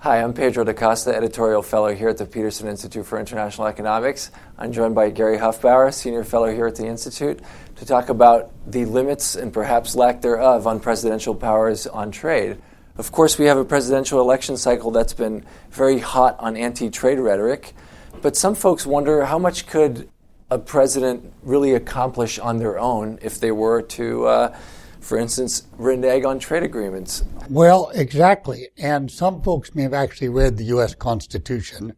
Hi, I'm Pedro da Costa, editorial fellow here at the Peterson Institute for International Economics. I'm joined by Clyde Hufbauer, senior fellow here at the Institute, to talk about the limits and perhaps lack thereof on presidential powers on trade. Of course, we have a presidential election cycle that's been very hot on anti-trade rhetoric, but some folks wonder how much could a president really accomplish on their own if they were to for instance, renege on trade agreements. Well, exactly. And some folks may have actually read the U.S. Constitution.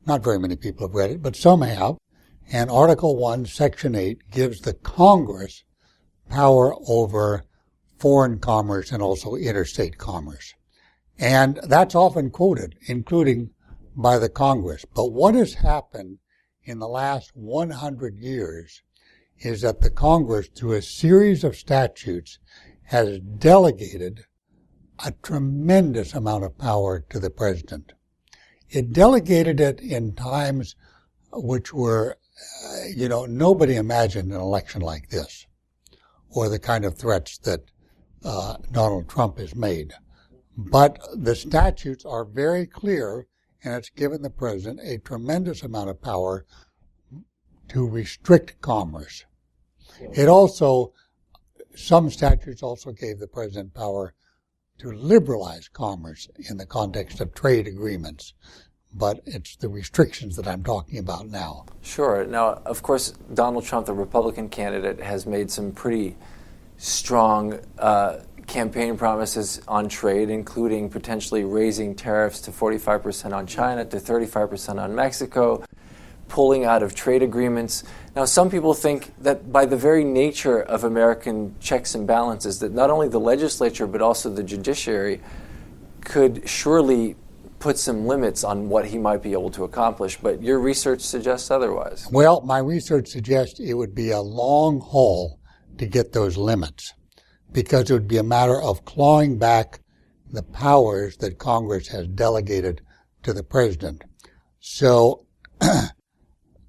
Not very many people have read it, but some have. And Article 1, Section 8 gives the Congress power over foreign commerce and also interstate commerce. And that's often quoted, including by the Congress. But what has happened in the last 100 years is that the Congress, through a series of statutes, has delegated a tremendous amount of power to the president. It delegated it in times which were, nobody imagined an election like this, or the kind of threats that Donald Trump has made. But the statutes are very clear, and it's given the president a tremendous amount of power to restrict commerce. It also, some statutes also gave the president power to liberalize commerce in the context of trade agreements. But it's the restrictions that I'm talking about now. Sure. Now, of course, Donald Trump, the Republican candidate, has made some pretty strong campaign promises on trade, including potentially raising tariffs to 45% on China, to 35% on Mexico, pulling out of trade agreements. Now, some people think that by the very nature of American checks and balances, that not only the legislature but also the judiciary could surely put some limits on what he might be able to accomplish. But your research suggests otherwise. Well, my research suggests it would be a long haul to get those limits, because it would be a matter of clawing back the powers that Congress has delegated to the president. So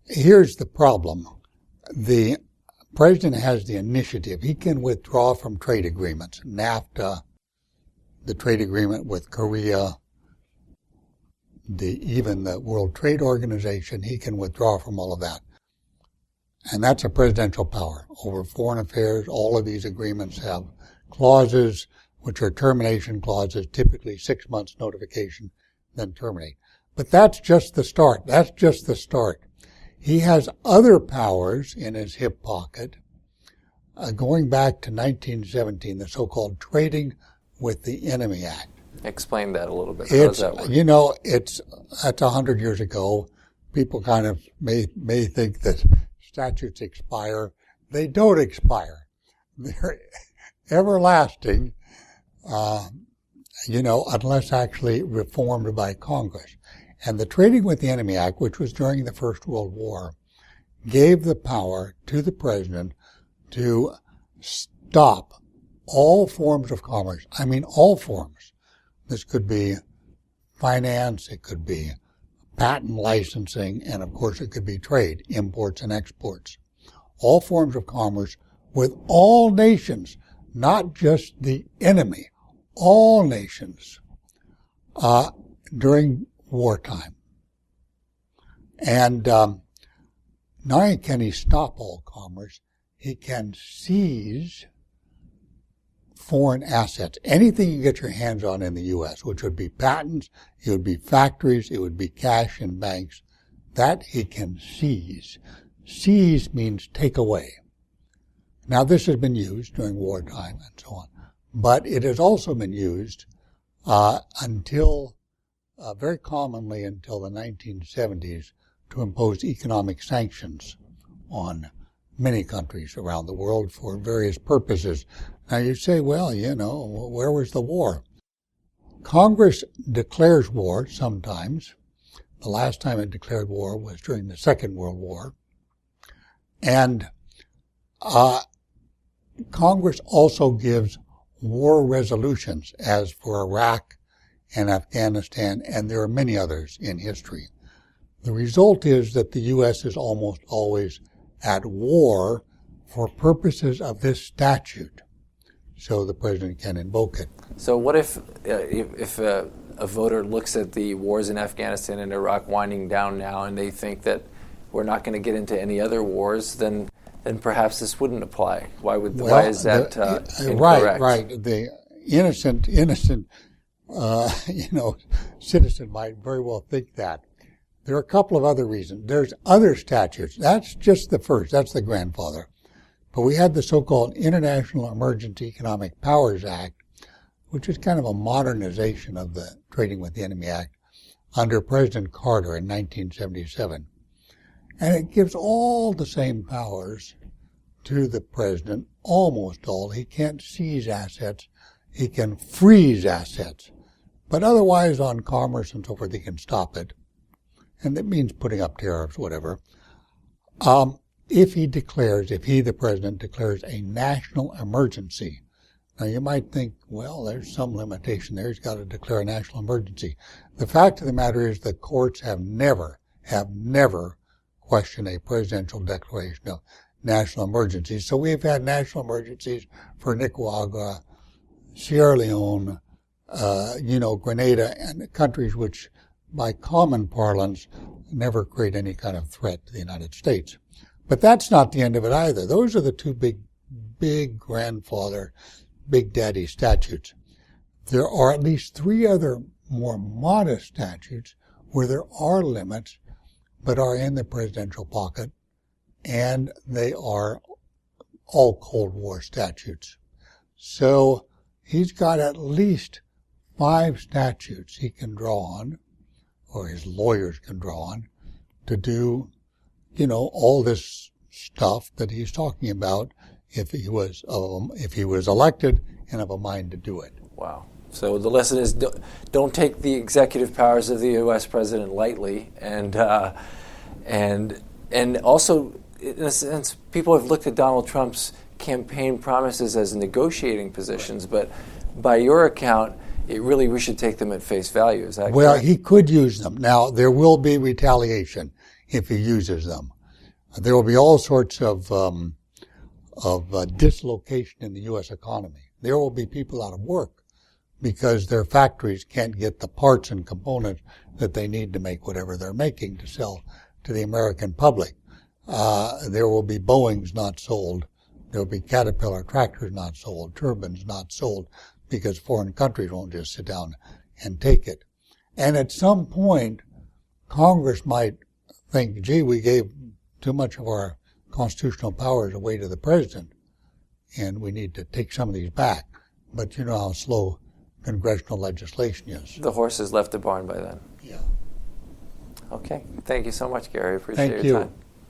here's the problem. The president has the initiative. He can withdraw from trade agreements, NAFTA, the trade agreement with Korea, even the World Trade Organization. He can withdraw from all of that. And that's a presidential power over foreign affairs. All of these agreements have clauses, which are termination clauses, typically 6 months notification, then terminate. But that's just the start. That's just the start. He has other powers in his hip pocket, going back to 1917, the so-called Trading with the Enemy Act. Explain that a little bit. How does that work? That's 100 years ago. People kind of may think that statutes expire. They don't expire. They're everlasting, unless actually reformed by Congress. And the Trading with the Enemy Act, which was during the First World War, gave the power to the president to stop all forms of commerce. I mean, all forms. This could be finance, it could be patent licensing, and of course it could be trade, imports and exports. All forms of commerce with all nations, not just the enemy, all nations, during wartime. And not only can he stop all commerce, he can seize foreign assets. Anything you get your hands on in the U.S., which would be patents, it would be factories, it would be cash in banks, that he can seize. Seize means take away. Now, this has been used during wartime and so on, but it has also been used very commonly until the 1970s, to impose economic sanctions on many countries around the world for various purposes. Now you say, well, where was the war? Congress declares war sometimes. The last time it declared war was during the Second World War. And Congress also gives war resolutions, as for Iraq and Afghanistan, and there are many others in history. The result is that the U.S. is almost always at war for purposes of this statute, so the president can invoke it. So what if a voter looks at the wars in Afghanistan and Iraq winding down now, and they think that we're not going to get into any other wars, then perhaps this wouldn't apply. Why is that incorrect? Right. The innocent, citizen might very well think that. There are a couple of other reasons. There's other statutes. That's just the first. That's the grandfather. But we had the so-called International Emergency Economic Powers Act, which is kind of a modernization of the Trading with the Enemy Act under President Carter in 1977. And it gives all the same powers to the president, almost all. He can't seize assets. He can freeze assets. But otherwise, on commerce and so forth, he can stop it. And that means putting up tariffs, whatever. If he, the president, declares a national emergency. Now, you might think, well, there's some limitation there. He's got to declare a national emergency. The fact of the matter is the courts have never questioned a presidential declaration of national emergencies. So we've had national emergencies for Nicaragua, Sierra Leone, Grenada, and countries which, by common parlance, never create any kind of threat to the United States. But that's not the end of it either. Those are the two big grandfather, big daddy statutes. There are at least three other more modest statutes where there are limits, but are in the presidential pocket, and they are all Cold War statutes. So he's got at least 5 statutes he can draw on, or his lawyers can draw on, to do, all this stuff that he's talking about if he was elected and of a mind to do it. Wow. So the lesson is don't take the executive powers of the U.S. president lightly, and also, in a sense, people have looked at Donald Trump's campaign promises as negotiating positions, but by your account, we should take them at face value. Is that correct? Well, he could use them. Now, there will be retaliation if he uses them. There will be all sorts of dislocation in the U.S. economy. There will be people out of work because their factories can't get the parts and components that they need to make whatever they're making to sell to the American public. There will be Boeings not sold. There will be Caterpillar tractors not sold, turbines not sold, because foreign countries won't just sit down and take it. And at some point, Congress might think, gee, we gave too much of our constitutional powers away to the president, and we need to take some of these back. But you know how slow congressional legislation is. The horse has left the barn by then. Yeah. Okay. Thank you so much, Gary. I appreciate your time.